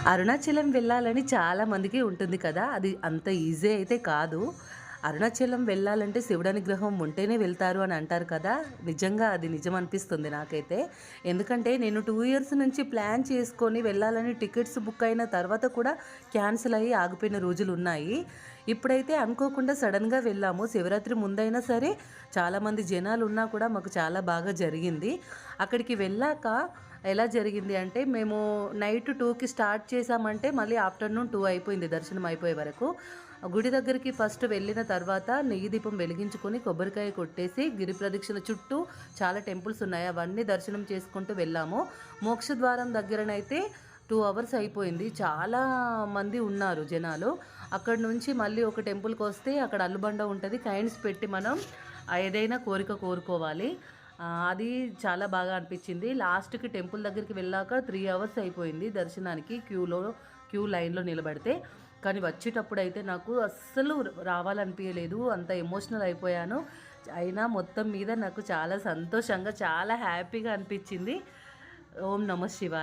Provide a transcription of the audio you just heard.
అరుణాచలం వెళ్ళాలని చాలామందికి ఉంటుంది కదా! అది అంత ఈజీ అయితే కాదు. అరుణాచలం వెళ్ళాలంటే శివుడి అనుగ్రహం ఉంటేనే వెళ్తారు అని అంటారు కదా! నిజంగా అది నిజం అనిపిస్తుంది నాకైతే. ఎందుకంటే నేను 2 ఇయర్స్ నుంచి ప్లాన్ చేసుకొని వెళ్ళాలని టికెట్స్ బుక్ అయిన తర్వాత కూడా క్యాన్సిల్ అయ్యి ఆగిపోయిన రోజులున్నాయి. ఇప్పుడైతే అనుకోకుండా సడెన్‌గా వెళ్ళాము. శివరాత్రి ముందైనా సరే చాలామంది జనాలున్నా కూడా మాకు చాలా బాగా జరిగింది. అక్కడికి వెళ్ళాక ఎలా జరిగింది అంటే, మేము నైట్ 2కి స్టార్ట్ చేశామంటే, మళ్ళీ ఆఫ్టర్‌నూన్ 2 అయిపోయింది దర్శనం అయిపోయే వరకు. గుడి దగ్గరికి ఫస్ట్ వెళ్ళిన తర్వాత నెయ్యి దీపం వెలిగించుకొని, కొబ్బరికాయ కొట్టేసి, గిరి ప్రదక్షిణ చుట్టూ చాలా టెంపుల్స్ ఉన్నాయి. అవన్నీ దర్శనం చేసుకుంటూ వెళ్ళాము. మోక్షద్వారం దగ్గరనైతే 2 అవర్స్ అయిపోయింది. చాలా మంది ఉన్నారు జనాలు. అక్కడి నుంచి మళ్ళీ ఒక టెంపుల్‌కొస్తే అక్కడ అల్లుబండ ఉంటది. కాయిన్స్ పెట్టి మనం ఏదైనా కోరిక కోరుకోవాలి. అది చాలా బాగా అనిపించింది. లాస్ట్‌కి టెంపుల్ దగ్గరికి వెళ్ళాక 3 అవర్స్ అయిపోయింది దర్శనానికి క్యూ లైన్‌లో నిలబడితే. కానీ వచ్చేటప్పుడైతే నాకు అస్సలు రావాలనిపియలేదు. అంత ఎమోషనల్ అయిపోయాను. అయినా మొత్తం మీద నాకు చాలా సంతోషంగా, చాలా హ్యాపీగా అనిపించింది. ఓం నమః శివాయ.